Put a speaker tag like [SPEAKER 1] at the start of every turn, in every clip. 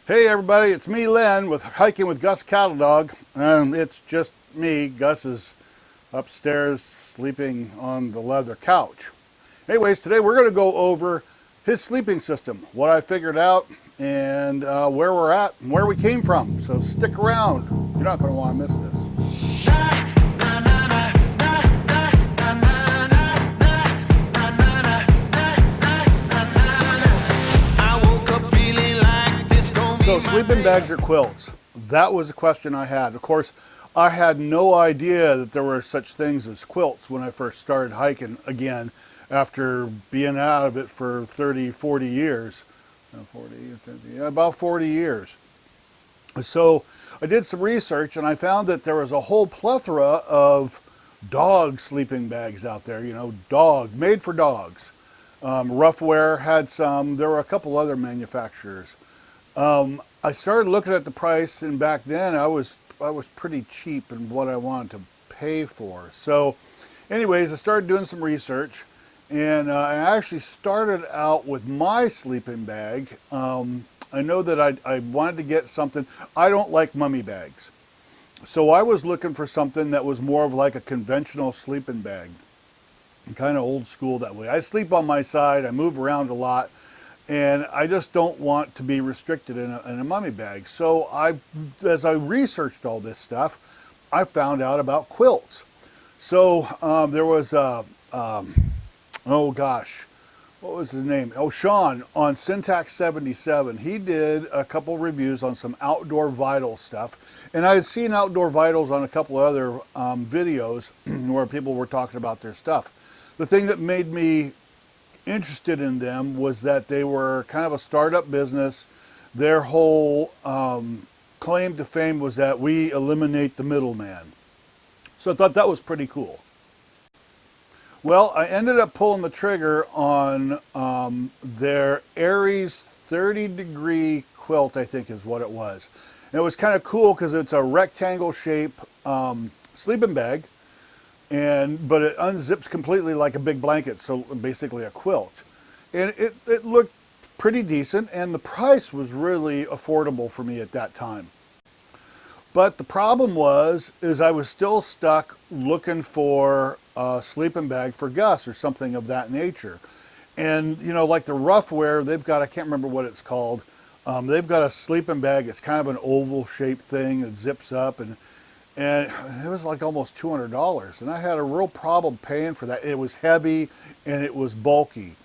[SPEAKER 1] Hey everybody, it's me, Len, with Hiking with Gus Cattle Dog. It's just me. Gus is upstairs sleeping on the leather couch. Anyways, today we're going to go over his sleeping system, what I figured out, and where we're at and where we came from. So stick around. You're not going to want to miss this. So sleeping bags or quilts? That was a question I had. Of course, I had no idea that there were such things as quilts when I first started hiking again after being out of it for 30, 40 years. 40, 50, about 40 years. So I did some research and I found that there was a whole plethora of dog sleeping bags out there, made for dogs. Ruffwear had some. There were a couple other manufacturers. I started looking at the price, and back then I was pretty cheap in what I wanted to pay for. So anyways, I started doing some research, and I actually started out with my sleeping bag. I know that I wanted to get something. I don't like mummy bags. So I was looking for something that was more of like a conventional sleeping bag. Kind of old school that way. I sleep on my side, I move around a lot, and I just don't want to be restricted in a mummy bag. So as I researched all this stuff, I found out about quilts. So there was oh gosh, what was his name? Oh, Sean on Syntax 77. He did a couple reviews on some Outdoor Vital stuff. And I had seen Outdoor Vitals on a couple of other videos where people were talking about their stuff. The thing that made me interested in them was that they were kind of a startup business. Their whole claim to fame was that we eliminate the middleman. So I thought that was pretty cool. Well, I ended up pulling the trigger on their Aries 30-degree quilt, I think is what it was. And it was kind of cool because it's a rectangle shape sleeping bag, but it unzips completely like a big blanket, so basically a quilt. And it looked pretty decent, and the price was really affordable for me at that time. But the problem is I was still stuck looking for a sleeping bag for Gus or something of that nature. And like the Ruffwear, they've got, I can't remember what it's called, they've got a sleeping bag. It's kind of an oval shaped thing that zips up, and it was like almost $200, and I had a real problem paying for that. It was heavy and it was bulky.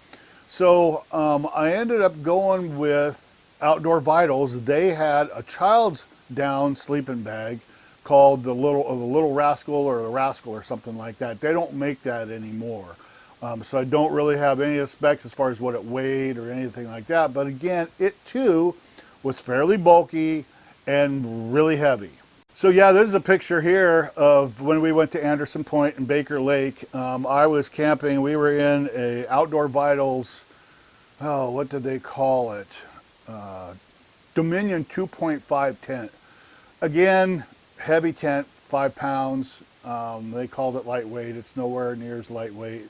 [SPEAKER 1] So I ended up going with Outdoor Vitals. They had a child's down sleeping bag called the Little Rascal or the Rascal or something like that. They don't make that anymore. So I don't really have any of the specs as far as what it weighed or anything like that. But again, it too was fairly bulky and really heavy. So yeah, this is a picture here of when we went to Anderson Point and Baker Lake. I was camping. We were in a Outdoor Vitals, oh, what did they call it? Dominion 2.5 tent. Again, heavy tent, 5 pounds. They called it lightweight. It's nowhere near as lightweight.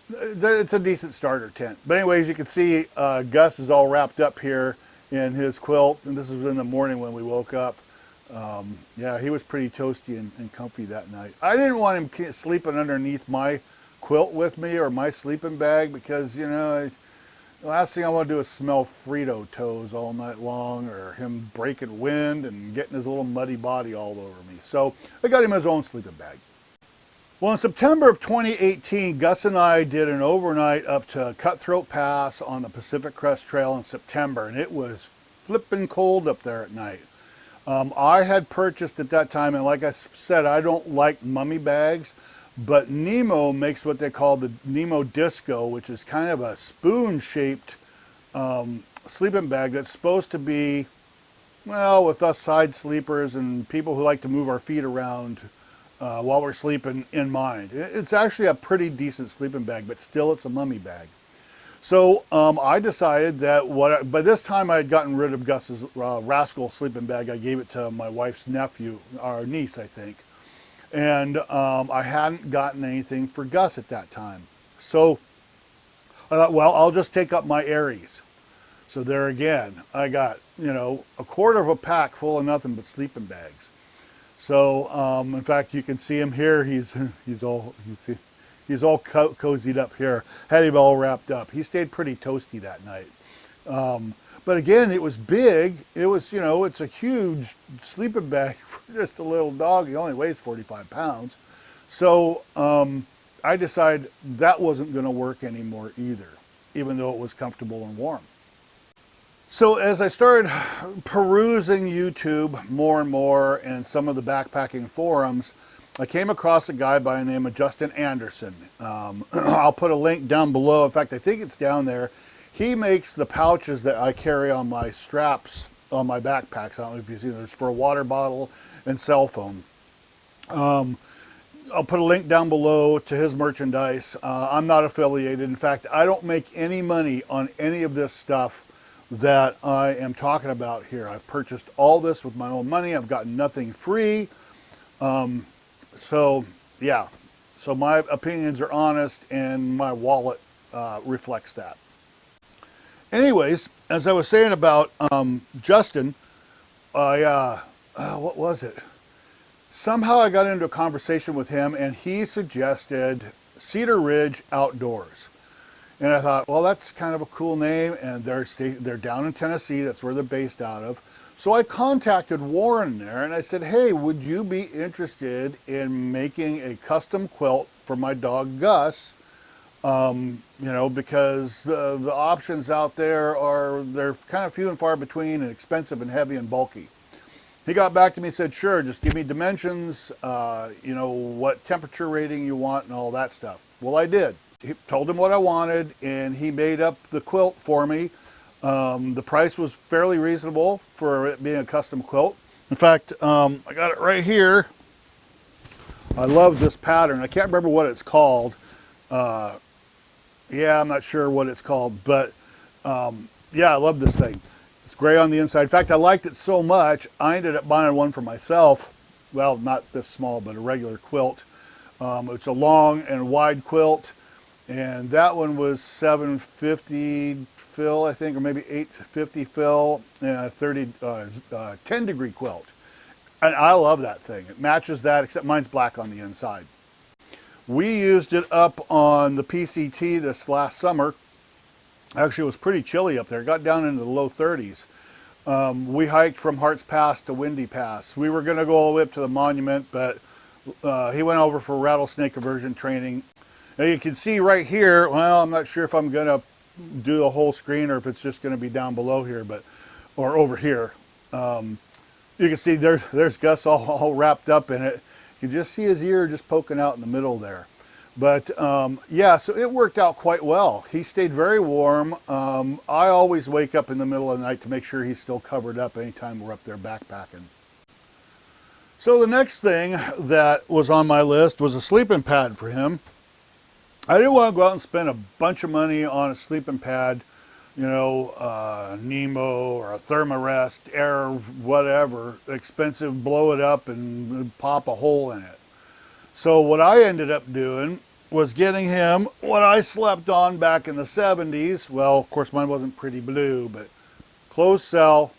[SPEAKER 1] It's a decent starter tent. But anyways, you can see Gus is all wrapped up here in his quilt, and this was in the morning when we woke up. Yeah, he was pretty toasty and comfy that night. I didn't want him sleeping underneath my quilt with me or my sleeping bag because, the last thing I want to do is smell Frito toes all night long, or him breaking wind and getting his little muddy body all over me. So I got him his own sleeping bag. Well, in September of 2018, Gus and I did an overnight up to Cutthroat Pass on the Pacific Crest Trail in September, and it was flipping cold up there at night. I had purchased at that time, and like I said, I don't like mummy bags, but Nemo makes what they call the Nemo Disco, which is kind of a spoon-shaped sleeping bag that's supposed to be, well, with us side sleepers and people who like to move our feet around while we're sleeping in mind. It's actually a pretty decent sleeping bag, but still it's a mummy bag. So I decided that by this time I had gotten rid of Gus's Rascal sleeping bag. I gave it to my wife's nephew, or niece, I think. And I hadn't gotten anything for Gus at that time. So I thought, well, I'll just take up my Aries. So there again, I got, you know, a quarter of a pack full of nothing but sleeping bags. So in fact, you can see him here. He's all, you see, he's all cozied up here. Had him all wrapped up. He stayed pretty toasty that night. But again, it was big. It was, you know, it's a huge sleeping bag for just a little dog. He only weighs 45 pounds. So I decided that wasn't going to work anymore either, even though it was comfortable and warm. So as I started perusing YouTube more and more and some of the backpacking forums, I came across a guy by the name of Justin Anderson. I'll put a link down below. In fact, I think it's down there. He makes the pouches that I carry on my straps on my backpacks. I don't know if you see, there's for a water bottle and cell phone. I'll put a link down below to his merchandise. I'm not affiliated. In fact, I don't make any money on any of this stuff that I am talking about here. I've purchased all this with my own money. I've gotten nothing free. So yeah, so my opinions are honest and my wallet reflects that. Anyways, as I was saying about Justin, what was it? Somehow I got into a conversation with him and he suggested Cedar Ridge Outdoors. And I thought, well, that's kind of a cool name, and they're down in Tennessee. That's where they're based out of. So I contacted Warren there, and I said, hey, would you be interested in making a custom quilt for my dog Gus? You know, because the options out there they're kind of few and far between and expensive and heavy and bulky. He got back to me and said, sure, just give me dimensions, you know, what temperature rating you want and all that stuff. Well, I did. He told him what I wanted, and he made up the quilt for me. The price was fairly reasonable for it being a custom quilt. In fact, I got it right here. I love this pattern. I can't remember what it's called. Yeah, I'm not sure what it's called, but yeah, I love this thing. It's gray on the inside. In fact, I liked it so much, I ended up buying one for myself. Well, not this small, but a regular quilt. It's a long and wide quilt. And that one was $750 fill, I think, or maybe $850 fill, 10 degree quilt. And I love that thing. It matches that, except mine's black on the inside. We used it up on the PCT this last summer. Actually, it was pretty chilly up there. It got down into the low 30s. We hiked from Harts Pass to Windy Pass. We were going to go all the way up to the monument, but he went over for rattlesnake aversion training. Now you can see right here, well, I'm not sure if I'm going to do the whole screen or if it's just going to be down below here, or over here. You can see there's Gus all wrapped up in it. You can just see his ear just poking out in the middle there. But yeah, so it worked out quite well. He stayed very warm. I always wake up in the middle of the night to make sure he's still covered up anytime we're up there backpacking. So the next thing that was on my list was a sleeping pad for him. I didn't want to go out and spend a bunch of money on a sleeping pad, you know, Nemo or a Thermarest, Air, whatever, expensive, blow it up and pop a hole in it. So what I ended up doing was getting him what I slept on back in the 70s. Well, of course, mine wasn't pretty blue, but closed cell,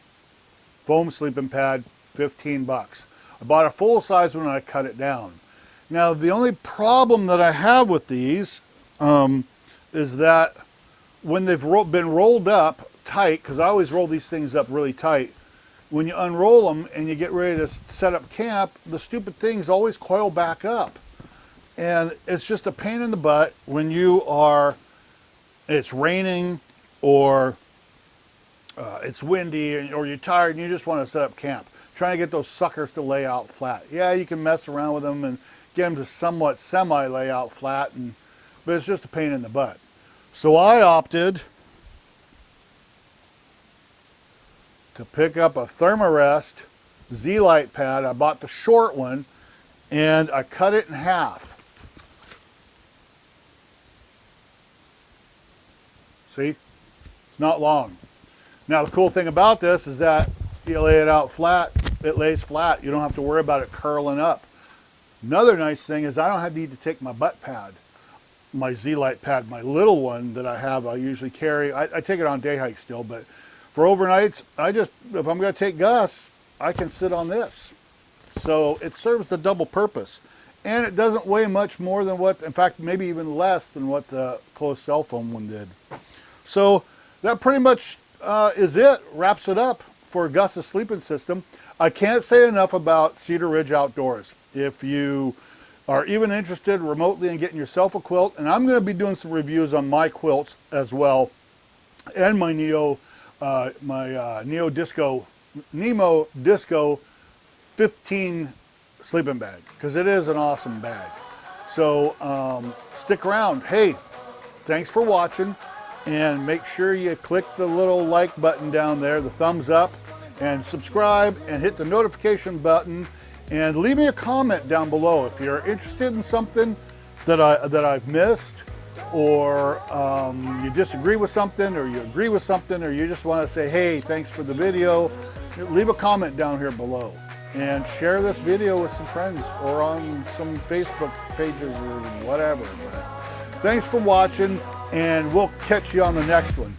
[SPEAKER 1] foam sleeping pad, 15 bucks. I bought a full size one and I cut it down. Now, the only problem that I have with these is that when they've been rolled up tight, because I always roll these things up really tight, when you unroll them and you get ready to set up camp, the stupid things always coil back up. And it's just a pain in the butt when it's raining or it's windy or you're tired and you just want to set up camp. Trying to get those suckers to lay out flat. Yeah, you can mess around with them and get them to somewhat semi-lay out flat, but it's just a pain in the butt. So I opted to pick up a Thermarest z-lite pad. I bought the short one and I cut it in half. See, it's not long. Now the cool thing about this is that you lay it out flat, it lays flat. You don't have to worry about it curling up. Another nice thing is I don't have to need to take my butt pad. my z-lite pad, my little one that I have, I usually carry. I take it on day hikes still, but for overnights, if I'm going to take Gus, I can sit on this. So it serves the double purpose. And it doesn't weigh much more than what, in fact, maybe even less than what the closed cell phone one did. So that pretty much is it, wraps it up for Gus's sleeping system. I can't say enough about Cedar Ridge Outdoors. If you are even interested remotely in getting yourself a quilt, and I'm going to be doing some reviews on my quilts as well, and my Nemo Disco 15 sleeping bag, because it is an awesome bag. So stick around. Hey, thanks for watching, and make sure you click the little like button down there, the thumbs up, and subscribe, and hit the notification button, and leave me a comment down below if you're interested in something that I've missed, or you disagree with something, or you agree with something, or you just want to say, hey, thanks for the video. Leave a comment down here below. And share this video with some friends or on some Facebook pages or whatever. But thanks for watching, and we'll catch you on the next one.